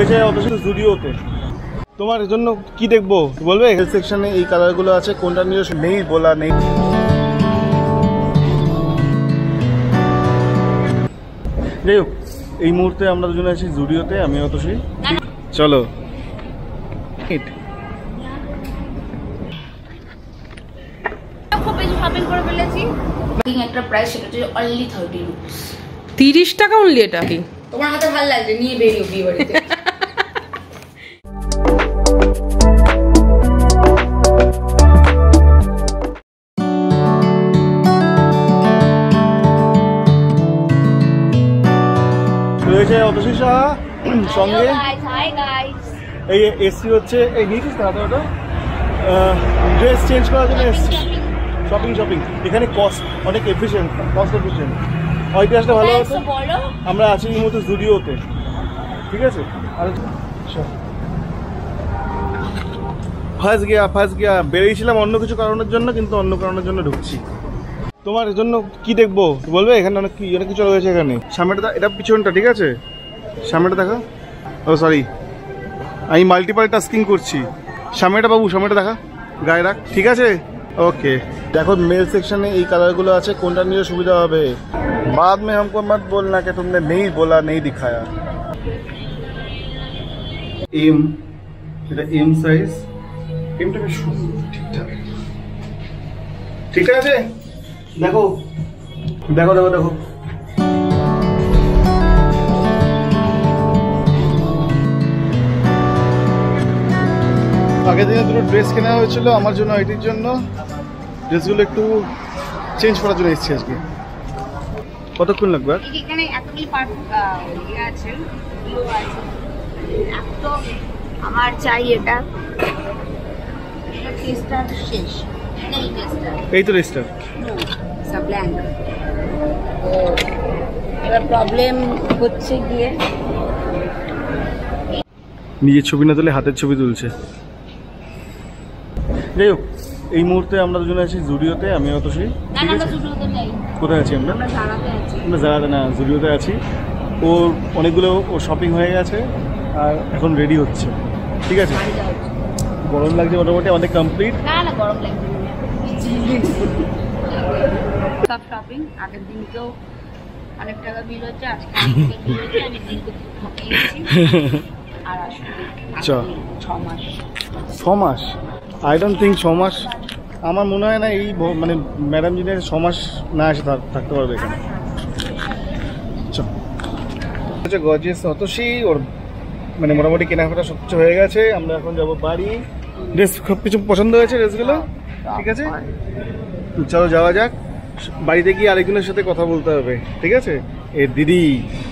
রয়েছে অথচ জুডিওতে। তোমার জন্য কি দেখবো বলবে? হেলথ সেকশনে এই কালারগুলো আছে, কোনটা নিয়ে নেই বলা নেই। যাই হোক, এই মুহূর্তে আমরা দুজনে আছি জুডিওতে, আমি অতসী। চলো শপিং করে ফেলেছি। একটা প্রাইস সেটা হচ্ছে অনলি 30 রুপিস। 30 টাকা অনলি? এটা কি তোমার হাতে ভালো লাগছে? নিয়ে বেরিও বিয়ে বাড়িতে। রয়েছে অতসী সাহা সঙ্গে। Hi guys. এই এসি হচ্ছে এই নিয়েছিস না ওটা, ড্রেস চেঞ্জ করার জন্য এসছি। শপিং এখানে কস্ট অনেক এফিসিয়েন্ট, কস্ট এফিসিয়েন্ট। ইতিহাসটা ভালো হতো। আমরা আছি এই মুহূর্তে জুডিওতে, ঠিক আছে? আর ফার্স্ট গিয়া বেরিয়েছিলাম অন্য কিছু কারণের জন্য, কিন্তু অন্য কারণের জন্য ঢুকছি। তোমার জন্য কি দেখবো বলবে? এখানে অনেক কিছু রয়েছে। এখানে সামনেটা, এটা পিছনটা, ঠিক আছে? সামনেটা দেখা। ও সরি, আমি মাল্টিপাল টাস্কিং করছি। সামনেটা বাবু, সামনেটা দেখা, গায়ে রাখ, ঠিক আছে? ওকে। দেখো মেল সেকশনে এই কালারগুলো আছে, কোনটা নিয়ে সুবিধা হবে। बाद में हमको मत बोलना कि तुमने नहीं बोला, नहीं दिखाया। एम, এটা এম সাইজ। এমটা বেশ সুন্দর, ঠিক আছে? দেখো দেখো দেখো দেখো, আগের দিনে দুটো ড্রেস কেনা হয়েছিল আমার জন্য, আইটির জন্য। ড্রেসগুলো একটু চেঞ্জ করার জন্য এসেছি আজকে। কতক্ষণ লাগবে? এখানে এতগুলি আছে, তো আমার চাই এটা। টেস্টটা শেষ, এই তো রেস্টার ব্ল্যাঙ্ক। এবার প্রবলেম হচ্ছে গিয়ে নিজের ছবি না তুলে হাতের ছবি তুলছে। যাই হোক, এই মুহূর্তে আমরা দুজনে আছি জুডিওতে, আমি অতসী। কোথায় আছি আমরা? আমরা জারাতে না, জুডিওতে আছি। ওর অনেকগুলো ওর শপিং হয়ে গেছে আর এখন রেডি হচ্ছে, ঠিক আছে? গরম লাগছে মোটামুটি, আমাদের কমপ্লিট। না গরম লাগছে সব শপিং। আগের দিনকেও অনেক টাকা বিল হচ্ছে, আজকে আমি দিনকে আর আসলে 6 মাস। আই ডোন্ট থিঙ্ক 6 মাস। আমার মনে হয় না এই মানে ম্যাডাম যিনি 6 মাস না এসে থাকতে পারবে এখানে। গর্জিয়াস অতসী, ওর মানে মোটামুটি কেনাকাটা সব কিছু হয়ে গেছে। আমরা এখন যাবো বাড়ি। ড্রেস সব কিছু পছন্দ হয়েছে, ড্রেসগুলো ঠিক আছে। চলো যাওয়া যাক। বাড়িতে গিয়ে আরেকজনের সাথে কথা বলতে হবে, ঠিক আছে? এ দিদি,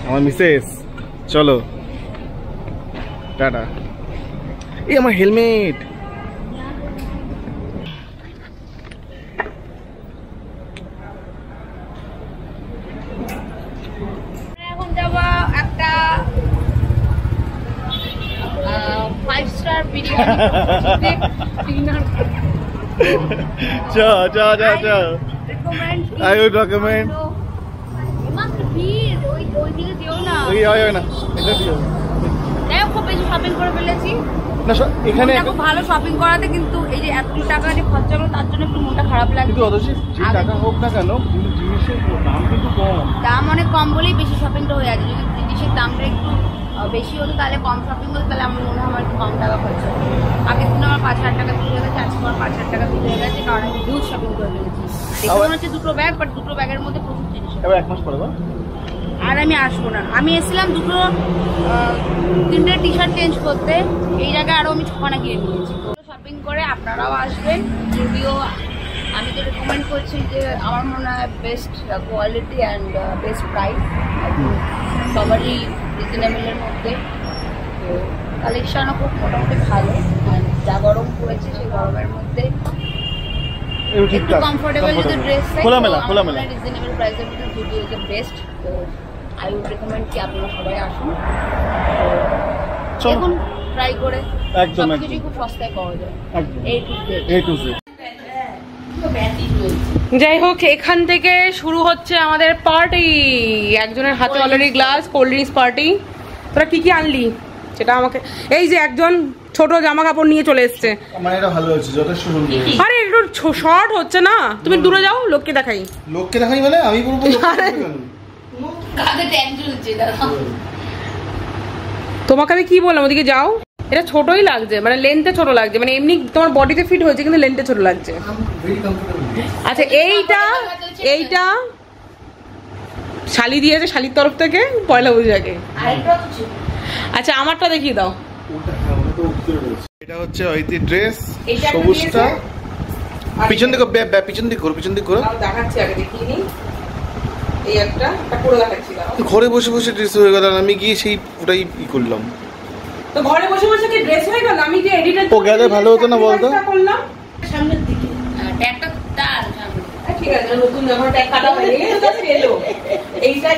আমার মিসেস। চলো টাটা। এই আমার হেলমেট। এখন যাবো একটা 5 star biryani dinner. I would recommend. খুব বেশি শপিং করে ফেলেছি এখানে, খুব ভালো শপিং করাতে, কিন্তু এই যে এত টাকা যে খরচা হলো তার জন্য একটু মনটা খারাপ লাগে। কিন্তু অবশ্যই যে টাকা হোক না কেন, কিন্তু জিনিসের দাম কিন্তু কম। দাম অনেক কম বলেই বেশি শপিংটা হয়ে আছে। যদি জিনিসের দামটা একটু বেশি হতো, তাহলে কম শপিং হতো, তাহলে আমার মনে হয় আমার একটু কম টাকা খরচা হতো। আগের দিন আমার 5,000 টাকা বিল হয়ে গেছে, আজকে আমার 5,000 টাকা বিল হয়ে গেছে, কারণ আমি হিউজ শপিং করে ফেলেছি। দেখে মনে হচ্ছে দুটো ব্যাগ, বাট দুটো ব্যাগের মধ্যে প্রচুর জিনিস। এবার 1 মাস পরে আর আমি আসবো না। আমি এসেছিলাম 3টে টি শার্ট চেঞ্জ করতে, এই জায়গায় আরও আমি 6খানা কিনে নিয়েছি। শপিং করে আপনারাও আসবেন। যদিও আমি তো রেকমেন্ড করছি যে আমার মনে হয় best quality and best price, সবারই রিজনেবলের মধ্যে। তো কালেকশনও খুব মোটামুটি ভালো। যা গরম পড়েছে সেই গরমের মধ্যে একটু কমফোর্টেবল যদি ড্রেস চাই, খোলামেলা রিজনেবল প্রাইসের মধ্যে জুডিও ইজ দ্য বেস্ট। তো আই উড রেকমেন্ড কি আপনারা সবাই আসুন, দেখুন, ট্রাই করে। একদম কিছু খুব সস্তায় পাওয়া যায়, A to Z। যাই হোক, এখান থেকে শুরু হচ্ছে আমাদের পার্টি। একজনের হাতে already glass, cold drinks party. তোরা কি কি আনলি? সেটা আমাকে এই যে একজন ছোট জামা কাপড় নিয়ে চলে এসছে, মানে এটা ভালো হচ্ছে, যথেষ্ট সুন্দর হয়েছে। আরে একটু শর্ট হচ্ছে না, তুমি দূরে যাও, লোককে দেখাই। লোককে দেখাই মানে আমি বলবো কাঁধে টেনশন হচ্ছে দাদা। তোমাকে আমি কি বললাম, ওদিকে যাও। এটা ছোটই লাগছে, মানে লেন্থে ছোট লাগছে, মানে এমনি তোমার বডিতে ফিট হয়েছে কিন্তু লেন্থে ছোট লাগছে। আচ্ছা এইটা শালি দিয়েছে, শালির তরফ থেকে পয়লা বৈশাখে। আচ্ছা আমারটা দেখিয়ে দাও। এটা হচ্ছে ঐতির ড্রেস, এইটা একটা সবুজটা। দিয়েছে। পিছন দিকে পিছন দিকে ঘোরো, পিছন দিকে ঘোরো। দেখাচ্ছি, আগে দেখিয়ে নিই। এই একটা পুরো দেখাচ্ছি। ঘরে বসে বসে ড্রেস হয়ে গেল, আমি গিয়ে সেই ওটাই ই করলাম। তো ঘরে বসে বসে কি ড্রেস হয়ে গেল? আমি যে এডিটর ও গেলে ভালো হতো না বলতো? করলাম সামনের দিকে ট্যাগটা তার সামনে। ঠিক আছে, নতুন যখন ট্যাগ কাটা হয়ে গেছে এলো।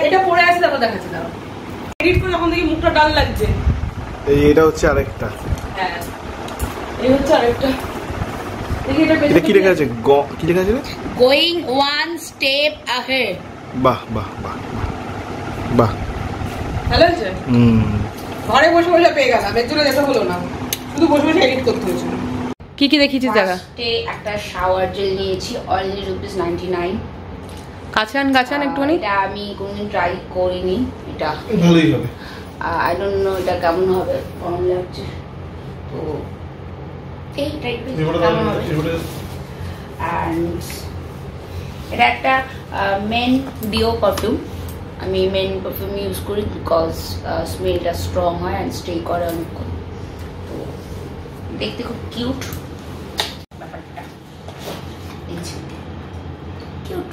এটা পরে আছে, দেখো দেখাচ্ছি দাও। এডিট করে যখন দেখি মুখটা ডাল লাগছে। এটা হচ্ছে আরেকটা। হ্যাঁ এই হচ্ছে আরেকটা। এটা কি লেখা আছে? কি লেখা আছে? Going one step ahead. বাহ বাহ বাহ বাহ, ভালো আছে। ঘরে বসে বসে পেয়ে গেলাম, এর জন্য যেতে হলো না, শুধু বসে বসে এডিট করতে হয়েছিল। কি কি দেখিয়েছিস জায়গা? একটা শাওয়ার জেল নিয়েছি, অনলি ₹99। কাছান একটুখানি। এটা আমি কোনদিন ট্রাই করিনি, এটা ভালোই হবে। আই ডোন্ট নো এটা কেমন হবে, কেমন লাগছে। তো এই টাইপের কেমন হবে। অ্যান্ড এটা একটা মেন ডিও পারফিউম। আমি মেন পারফিউম ইউজ করি বিকজ স্মেলটা স্ট্রং হয় অ্যান্ড স্টে করে অনেকক্ষণ। তো দেখতে খুব কিউট ব্যাপারটা, কিউট,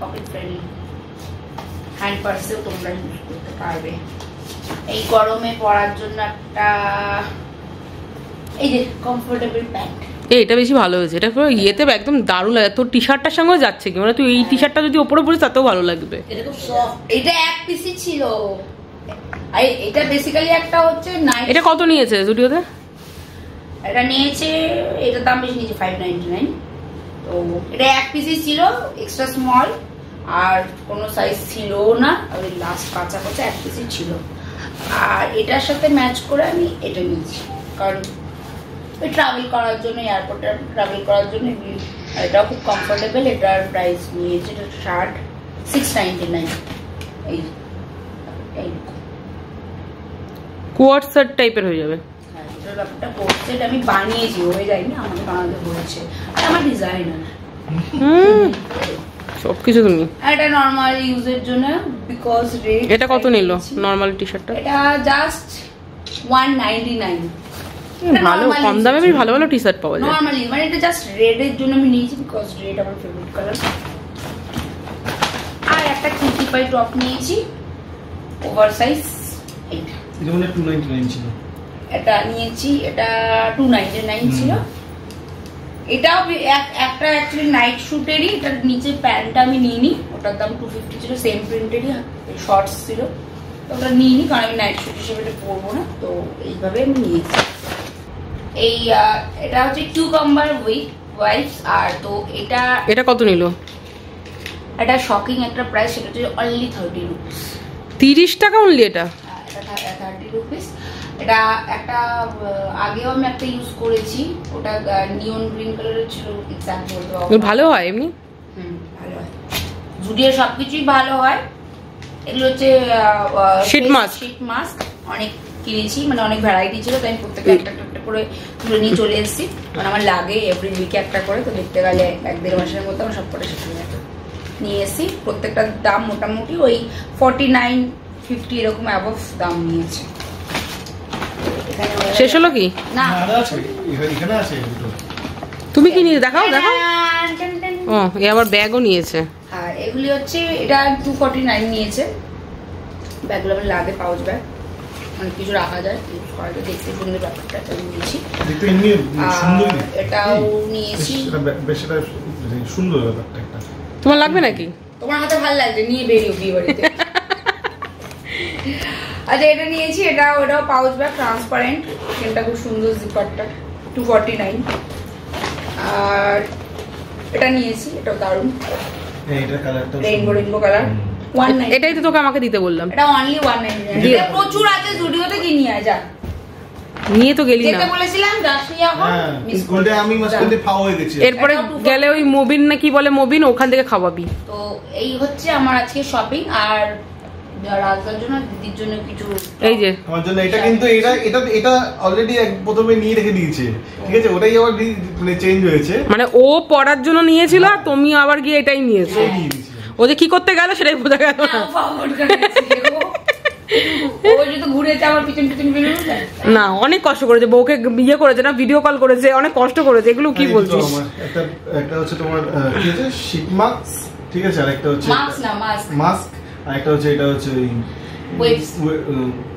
পকেট ফ্রেন্ডলি, হ্যান্ড পার্সেও তোমরা ইউজ করতে পারবে। এই গরমে পরার জন্য একটা এই যে কমফোর্টেবল প্যান্ট। এটা বেশি ভালো হয়েছে, এটা পুরো ইয়েতে একদম দারুণ লাগে। তোর টি শার্টটার সঙ্গেও যাচ্ছে কি, মানে তুই এই টি শার্টটা যদি ওপরে পরিস তাতেও ভালো লাগবে। এটা খুব সফট, এটা এক পিসই ছিল। আর এটা বেসিক্যালি একটা হচ্ছে নাইট। এটা কত নিয়েছে জুডিওতে? এটা নিয়েছে, এটার দাম বেশি নিয়েছে $5.99। তো এটা এক পিসই ছিল, এক্সট্রা স্মল, আর কোনো সাইজ ছিল না, ওই লাস্ট কাঁচা এক পিসই ছিল। আর এটার সাথে ম্যাচ করে আমি এটা নিয়েছি, কারণ ওই ট্রাভেল করার জন্য, এয়ারপোর্টে ট্রাভেল করার জন্য। এটাও খুব কমফোর্টেবল। এটার প্রাইস নিয়েছে, এটা শার্ট $6.99। এই কোয়ার্ট সেট টাইপের হয়ে যাবে। হ্যাঁ, এটার ব্যাপারটা কোট সেট আমি বানিয়েছি, হয়ে যায়নি, আমাকে বানাতে হয়েছে, আর আমার ডিজাইনার সবকিছু তুমি। এটা নরমাল ইউজের জন্য, বিকজ রেট। এটা কত নিল নরমাল টি শার্টটা? এটা জাস্ট $199। ভালো, কম দামে বেশ ভালো ভালো টি শার্ট পাওয়া যায় নরমালি, মানে এটা জাস্ট রেড এর জন্য আমি নিয়েছি, বিকজ রেড আমার ফেভারিট কালার। আর একটা কুর্তি পাই টপ নিয়েছি, ওভার সাইজ। এটা মানে 299 ছিল, এটা নিয়েছি, এটা $299 ছিল। এটাও একটা অ্যাকচুয়ালি নাইট শুটেরই, এটার নিচে প্যান্টটা আমি নিইনি, ওটার দাম $250 ছিল, সেম প্রিন্টেরই শর্টস ছিল। তো ওটা নিইনি, কারণ আমি নাইট শুট হিসেবে এটা পরবো না, তো এইভাবে আমি নিয়েছি। এই এটা হচ্ছে কিউকাম্বার উইথ ওয়াইপস। আর তো এটা কত নিল? এটা শকিং একটা প্রাইস, সেটা হচ্ছে অনলি ₹30। 30 টাকা অনলি? এটা ₹30। এটা একটা আগেও আমি একটা ইউজ করেছি, ওটা নিয়ন গ্রিন কালারের ছিল, এক্সাক্ট বলতে পারবো। ভালো হয় এমনি? ভালো হয়, জুডিও সবকিছুই ভালো হয়। এগুলো হচ্ছে শীট মাস্ক অনেক কিনেছি, মানে অনেক ভ্যারাইটি ছিল, তাই প্রত্যেকটা একটা একটা করে তুলে নিয়ে চলে এসেছি, মানে আমার লাগে এভরি উইকে একটা করে। তো দেখতে গেলে 1-1.5 মাসের মধ্যে আমার সবকটা শেষ হয়ে যাবে। নিয়ে এসেছি, প্রত্যেকটার দাম মোটামুটি ওই 49-50 এরকম অ্যাবভ দাম নিয়েছে। শেষ হলো কি? না, এখানে আছে। তুমি কি নিয়ে দেখাও। ও এ আবার ব্যাগও নিয়েছে। হ্যাঁ, এগুলি হচ্ছে, এটা $249 নিয়েছে। ব্যাগগুলো আমার লাগে, পাউচ ব্যাগ, অনেক কিছু রাখা যায়, ইউজ করা যায়, দেখতে সুন্দর ব্যাপারটা নিয়েছি। এটাও নিয়েছি, সুন্দর ব্যাপারটা। তোমার লাগবে নাকি? তোমার হাতে ভালো লাগছে, নিয়ে বেরিয়ে বিয়ে বাড়িতে। আচ্ছা, এটা নিয়েছি, ওটাও পাউচ ব্যাগ, ট্রান্সপারেন্ট, এটা খুব সুন্দর, জিপারটা $249। আর এটা নিয়েছি, এটাও দারুণ, রেইনবো কালার, $199। এটাই তো তোকে আমাকে দিতে বললাম। এটা অনলি $199। প্রচুর আছে জুডিওতে, কি নিয়ে যা। নিয়ে তো গেলি না। যেতে বলেছিলাম যাসনি এখন হ্যাঁ মিস স্কুলে আমি মাঝখানে ফাও হয়ে গেছি। এরপরে গেলে ওই মুবিন না কি বলে মুবিন, ওখান থেকে খাওয়াবি। তো এই হচ্ছে আমার আজকে শপিং। আর রাজদার জন্য দিদির জন্য কিছু এই যে আমার জন্য এটা, কিন্তু এটা অলরেডি প্রথমে নিয়ে রেখে দিয়েছে, ঠিক আছে? ওটাই আবার মানে চেঞ্জ হয়েছে, মানে ও পড়ার জন্য নিয়েছিল আর তুমি আবার গিয়ে এটাই নিয়েছো। নিয়ে দিয়েছে। ও যে কি করতে গেল সেটাই বোঝা গেল না। ও যদি ঘুরেছে আমার পিছন পিছন বেরোবে না, অনেক কষ্ট করেছে, বউকে ইয়ে করেছে না, ভিডিও কল করেছে, অনেক কষ্ট করেছে। এগুলো কি বলছিস? একটা হচ্ছে তোমার কি আছে শীত মাস্ক, ঠিক আছে? আর একটা হচ্ছে মাস্ক না মাস্ক, আর একটা হচ্ছে এটা হচ্ছে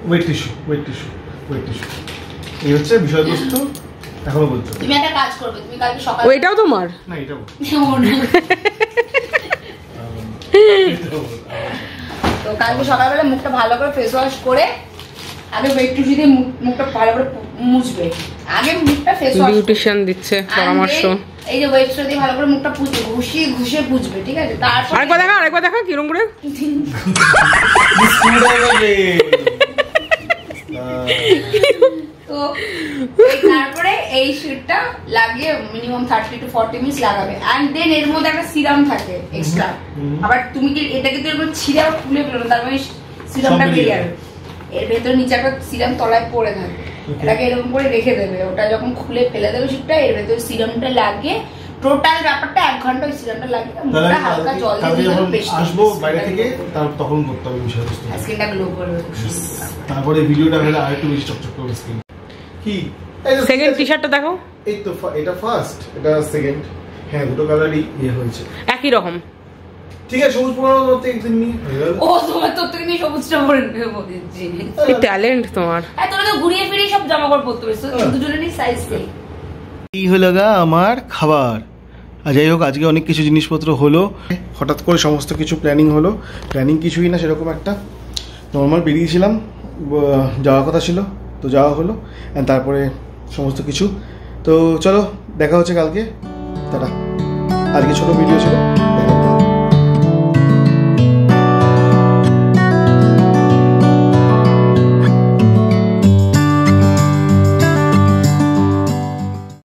ওয়েট টিস্যু। এই হচ্ছে বিষয়বস্তু। এখনো বলছো তুমি একটা কাজ করবে, তুমি কালকে সকালে ওইটাও তোমার না, এটাও তো কালকে সকালবেলা মুখটা ভালো করে ফেস ওয়াশ করে আগে ওয়েট টিস্যু দিয়ে মুখটা ভালো করে মুছবে। আগে মুখটা ফেস ওয়াশ বিউটিশিয়ান দিচ্ছে পরামর্শ। এই যে ওয়েট টিস্যু দিয়ে ভালো করে মুখটা পুজবে, ঘুষে পুজবে, ঠিক আছে? তারপর আরেকবার দেখা কিরম করে। তো তারপরে এই শিটটা লাগিয়ে মিনিমাম 30 to 40 মিনিট লাগাবে। এন্ড দেন এর মধ্যে একটা সিরাম থাকে এক্সট্রা। আবার তুমি কি এটাকে তো এরকম ছিঁড়ে আবার খুলে ফেলো না, তার মানে সিরামটা বেরিয়ে যাবে। এর ভেতর নিচে একটা সিরাম তলায় পড়ে থাকে, এটাকে এরকম করে রেখে দেবে। ওটা যখন খুলে ফেলে দেবে শিটটা, এর ভেতর সিরামটা লাগিয়ে টোটাল ব্যাপারটা 1 ঘন্টা ওই সিরামটা লাগিয়ে মুখটা হালকা জল দিয়ে আসবো বাইরে থেকে, তখন করতে হবে বিষয়বস্তু, স্কিনটা গ্লো করবে। তারপরে ভিডিওটা হলে আরেকটু বেশি চকচক করবে স্কিন। কি সেকেন্ড টি-শার্টটা দেখো। এই তো এটা ফার্স্ট, এটা সেকেন্ড। হ্যাঁ দুটো কালারই ইয়ে হয়েছে একই রকম, ঠিক আছে? সবুজ পরানো করতে একদিন নিয়ে ও তোমার তোর থেকে নিয়ে সবুজটা পরে নেবে বলেছি। কি ট্যালেন্ট তোমার। হ্যাঁ তোরা তো ঘুরিয়ে ফিরিয়ে সব জামা কাপড় পরতে পারিস, দুজনেরই সাইজ সেম। এই হলো গা আমার খাবার। আর যাই হোক, আজকে অনেক কিছু জিনিসপত্র হলো, হঠাৎ করে সমস্ত কিছু প্ল্যানিং হলো। প্ল্যানিং কিছুই না, সেরকম একটা নর্মাল বেরিয়েছিলাম, যাওয়ার কথা ছিল, তো যাওয়া হলো। অ্যান্ড তারপরে সমস্ত কিছু। তো চলো দেখা হচ্ছে কালকে, টাটা। আজকে ছোটো ভিডিও ছিল।